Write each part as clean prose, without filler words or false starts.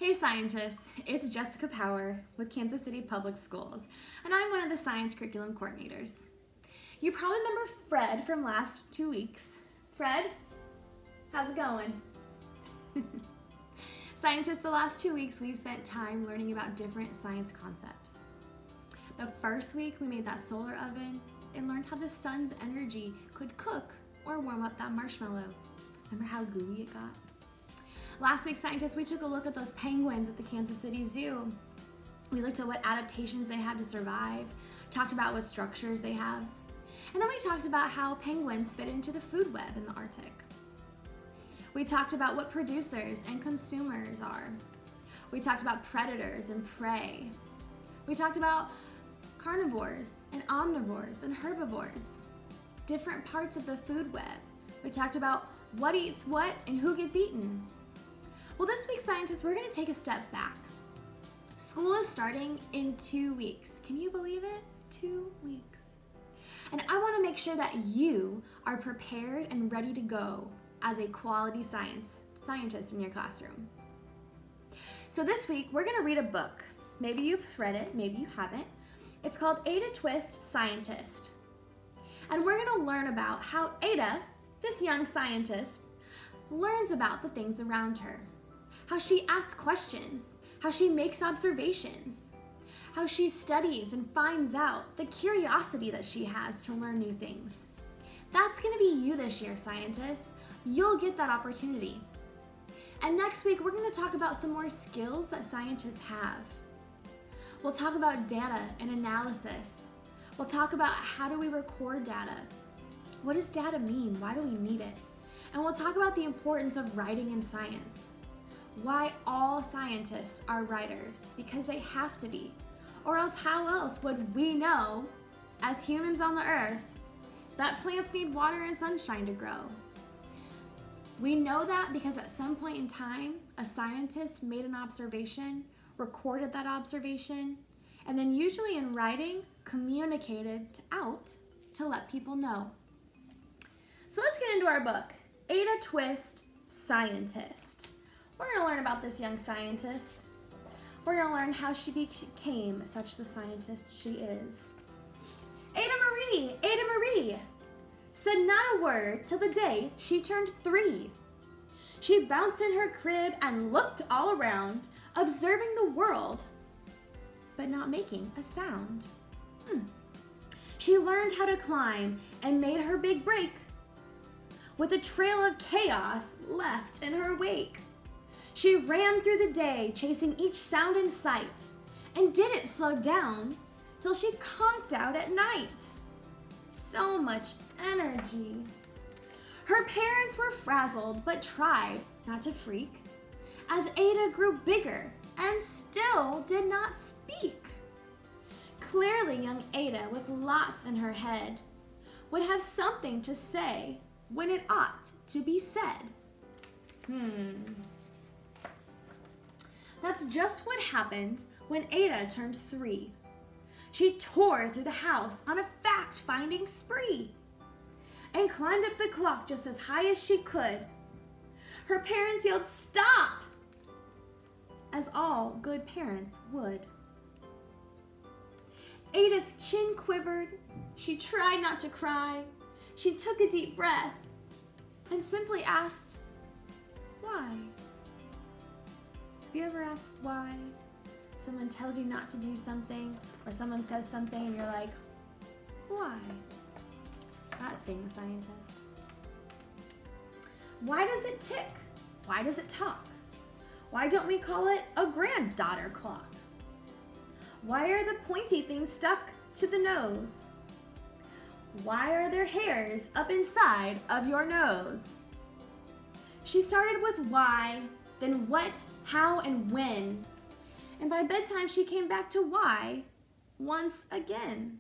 Hey scientists, it's Jessica Power with Kansas City Public Schools, and I'm one of the science curriculum coordinators. You probably remember Fred from last 2 weeks. Fred, how's it going? Scientists, the last 2 weeks we've spent time learning about different science concepts. The first week we made that solar oven and learned how the sun's energy could cook or warm up that marshmallow. Remember how gooey it got? Last week, scientists, we took a look at those penguins at the Kansas City Zoo. We looked at what adaptations they have to survive, talked about what structures they have, and then we talked about how penguins fit into the food web in the Arctic. We talked about what producers and consumers are. We talked about predators and prey. We talked about carnivores and omnivores and herbivores, different parts of the food web. We talked about what eats what and who gets eaten. Well, this week, scientists, we're going to take a step back. School is starting in 2 weeks. Can you believe it? 2 weeks. And I want to make sure that you are prepared and ready to go as a quality scientist in your classroom. So this week, we're going to read a book. Maybe you've read it, maybe you haven't. It's called Ada Twist, Scientist. And we're going to learn about how Ada, this young scientist, learns about the things around her. How she asks questions, how she makes observations, how she studies and finds out, the curiosity that she has to learn new things. That's going to be you this year, scientists. You'll get that opportunity. And next week, we're going to talk about some more skills that scientists have. We'll talk about data and analysis. We'll talk about how do we record data. What does data mean? Why do we need it? And we'll talk about the importance of writing in science. Why all scientists are writers, because they have to be. Or else how else would we know, as humans on the earth, that plants need water and sunshine to grow? We know that because at some point in time, a scientist made an observation, recorded that observation, and then usually in writing, communicated out to let people know. So let's get into our book, Ada Twist, Scientist. We're going to learn about this young scientist. We're going to learn how she became such the scientist she is. Ada Marie, said not a word till the day she turned 3. She bounced in her crib and looked all around, observing the world, but not making a sound. She learned how to climb and made her big break, with a trail of chaos left in her wake. She ran through the day, chasing each sound in sight, and didn't slow down till she conked out at night. So much energy. Her parents were frazzled, but tried not to freak, as Ada grew bigger and still did not speak. Clearly, young Ada, with lots in her head, would have something to say when it ought to be said. That's just what happened when Ada turned 3. She tore through the house on a fact-finding spree and climbed up the clock just as high as she could. Her parents yelled, "Stop!" as all good parents would. Ada's chin quivered. She tried not to cry. She took a deep breath and simply asked, "Why?" Have you ever asked why? Someone tells you not to do something, or someone says something and you're like, why? That's being a scientist. Why does it tick? Why does it talk? Why don't we call it a granddaughter clock? Why are the pointy things stuck to the nose? Why are there hairs up inside of your nose? She started with why, then what, how, and when. And by bedtime, she came back to why once again.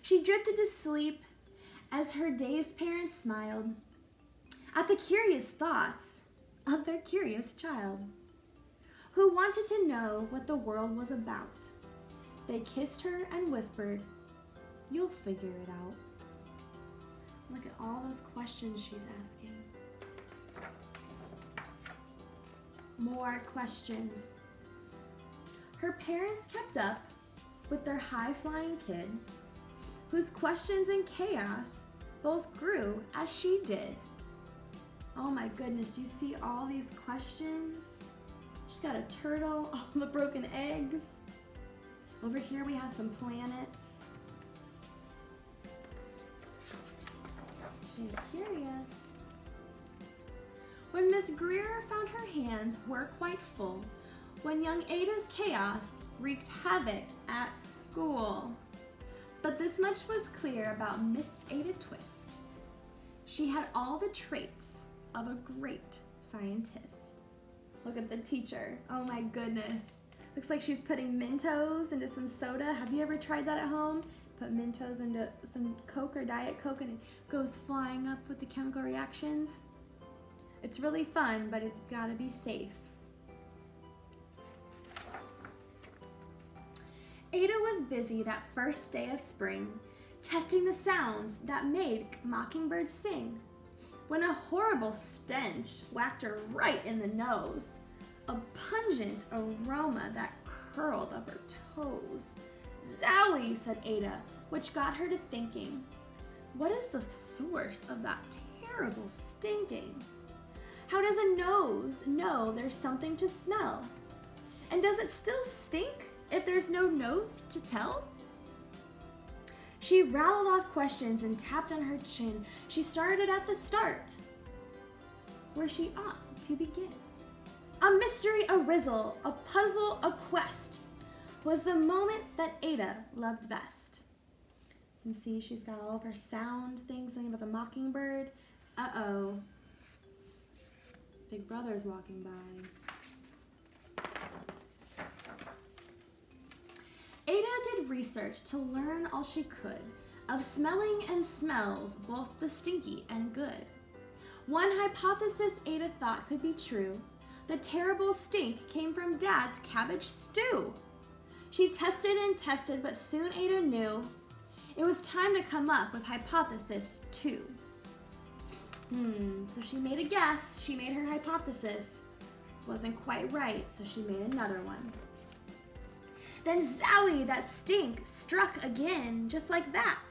She drifted to sleep as her dazed parents smiled at the curious thoughts of their curious child, who wanted to know what the world was about. They kissed her and whispered, "You'll figure it out." Look at all those questions she's asking. More questions. Her parents kept up with their high-flying kid, whose questions and chaos both grew as she did. Oh my goodness, do you see all these questions? She's got a turtle, all the broken eggs. Over here we have some planets. She's curious. When Miss Greer found her hands were quite full, when young Ada's chaos wreaked havoc at school. But this much was clear about Miss Ada Twist. She had all the traits of a great scientist. Look at the teacher. Oh my goodness. Looks like she's putting Mentos into some soda. Have you ever tried that at home? Put Mentos into some Coke or Diet Coke and it goes flying up with the chemical reactions. It's really fun, but it's gotta be safe. Ada was busy that first day of spring, testing the sounds that made mockingbirds sing, when a horrible stench whacked her right in the nose, a pungent aroma that curled up her toes. "Zowie," said Ada, which got her to thinking, what is the source of that terrible stinking? How does a nose know there's something to smell? And does it still stink if there's no nose to tell? She rattled off questions and tapped on her chin. She started at the start, where she ought to begin. A mystery, a rizzle, a puzzle, a quest was the moment that Ada loved best. You can see she's got all of her sound things, learning about the mockingbird. Uh-oh. Big Brother's walking by. Ada did research to learn all she could of smelling and smells, both the stinky and good. One hypothesis Ada thought could be true. The terrible stink came from Dad's cabbage stew. She tested and tested, but soon Ada knew it was time to come up with hypothesis 2. So she made a guess. She made her hypothesis. Wasn't quite right, so she made another one. Then zowie, that stink struck again, just like that.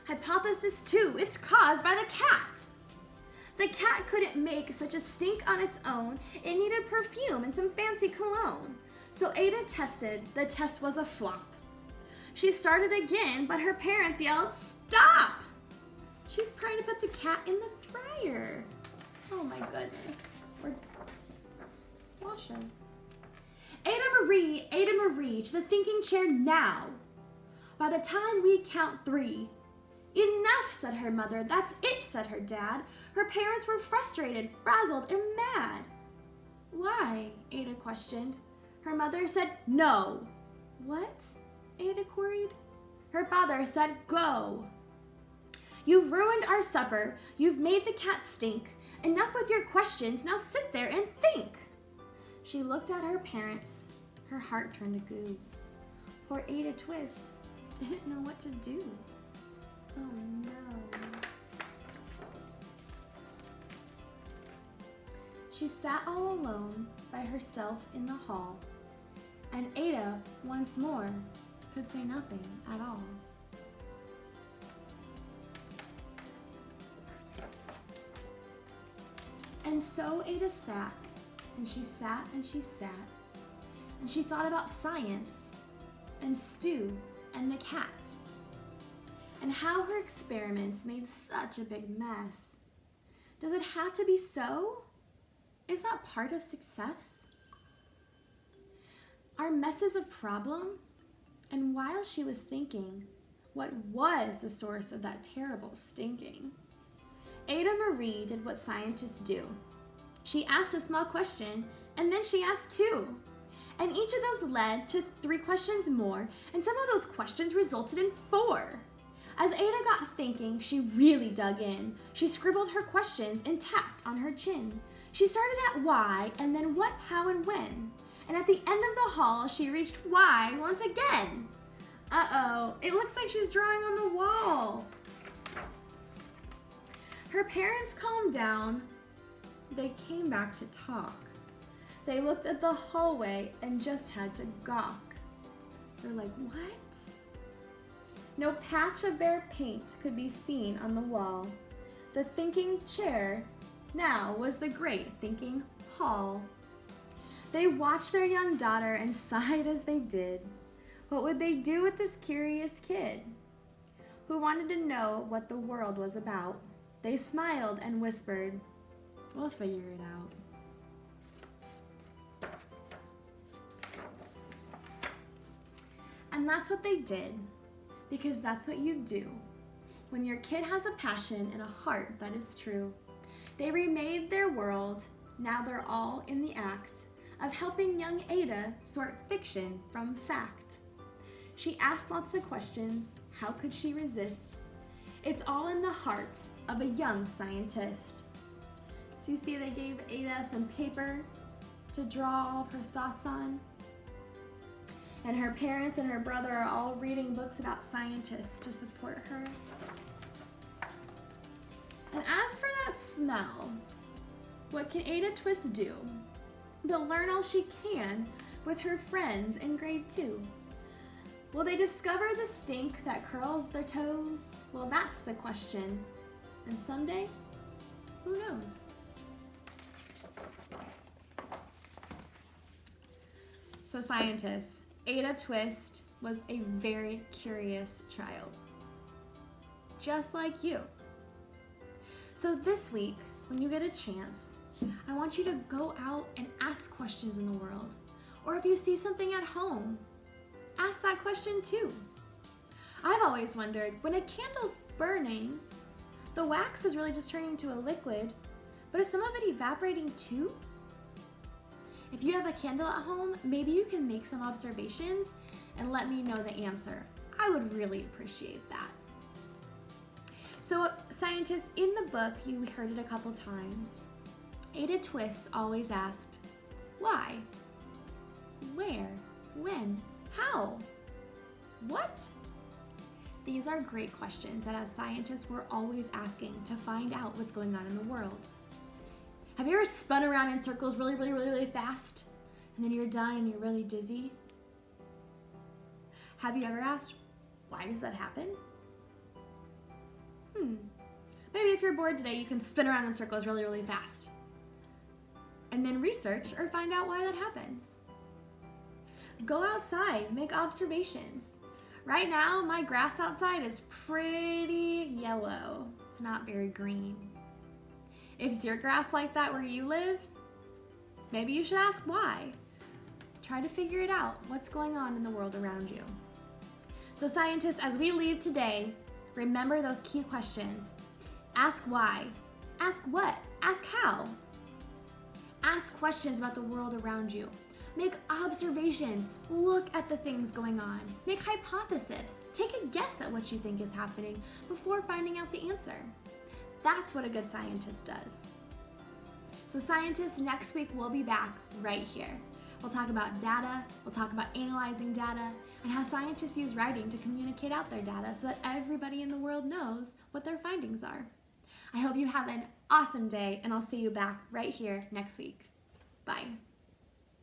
Hypothesis 2, it's caused by the cat. The cat couldn't make such a stink on its own. It needed perfume and some fancy cologne. So Ada tested. The test was a flop. She started again, but her parents yelled, "Stop!" She's trying to put the cat in the dryer. Oh my goodness. Or wash him. Ada Marie, to the thinking chair now. By the time we count 3. Enough, said her mother. That's it, said her dad. Her parents were frustrated, frazzled, and mad. Why? Ada questioned. Her mother said, no. What? Ada queried. Her father said, go. You've ruined our supper. You've made the cat stink. Enough with your questions. Now sit there and think. She looked at her parents. Her heart turned to goo. Poor Ada Twist didn't know what to do. Oh no. She sat all alone by herself in the hall, and Ada once more could say nothing at all. And so Ada sat, and she sat, and she sat, and she thought about science, and Stu, and the cat, and how her experiments made such a big mess. Does it have to be so? Is that part of success? Are messes a problem? And while she was thinking, what was the source of that terrible stinking? Ada Marie did what scientists do. She asked a small question, and then she asked 2. And each of those led to 3 questions more, and some of those questions resulted in 4. As Ada got thinking, she really dug in. She scribbled her questions and tapped on her chin. She started at why, and then what, how, and when. And at the end of the hall, she reached why once again. Uh-oh, it looks like she's drawing on the wall. Her parents calmed down. They came back to talk. They looked at the hallway and just had to gawk. They're like, what? No patch of bare paint could be seen on the wall. The thinking chair now was the great thinking hall. They watched their young daughter and sighed as they did. What would they do with this curious kid who wanted to know what the world was about? They smiled and whispered, we'll figure it out. And that's what they did, because that's what you do when your kid has a passion and a heart that is true. They remade their world. Now they're all in the act of helping young Ada sort fiction from fact. She asked lots of questions. How could she resist? It's all in the heart of a young scientist. So you see they gave Ada some paper to draw all of her thoughts on. And her parents and her brother are all reading books about scientists to support her. And as for that smell, what can Ada Twist do but learn all she can with her friends in grade 2? Will they discover the stink that curls their toes? Well, that's the question. And someday, who knows? So scientists, Ada Twist was a very curious child, just like you. So this week, when you get a chance, I want you to go out and ask questions in the world. Or if you see something at home, ask that question too. I've always wondered, when a candle's burning, the wax is really just turning to a liquid, but is some of it evaporating too? If you have a candle at home, maybe you can make some observations and let me know the answer. I would really appreciate that. So scientists, in the book, you heard it a couple times, Ada Twist always asked, why? Where? When? How? What? These are great questions that as scientists we're always asking to find out what's going on in the world. Have you ever spun around in circles really fast and then you're done and you're really dizzy? Have you ever asked, why does that happen? Maybe if you're bored today, you can spin around in circles really fast and then research or find out why that happens. Go outside, make observations. Right now, my grass outside is pretty yellow. It's not very green. If your grass like that where you live, maybe you should ask why. Try to figure it out, what's going on in the world around you. So scientists, as we leave today, remember those key questions. Ask why. Ask what? Ask how. Ask questions about the world around you. Make observations. Look at the things going on. Make hypotheses. Take a guess at what you think is happening before finding out the answer. That's what a good scientist does. So scientists, next week we'll be back right here. We'll talk about data, we'll talk about analyzing data, and how scientists use writing to communicate out their data so that everybody in the world knows what their findings are. I hope you have an awesome day, and I'll see you back right here next week. Bye.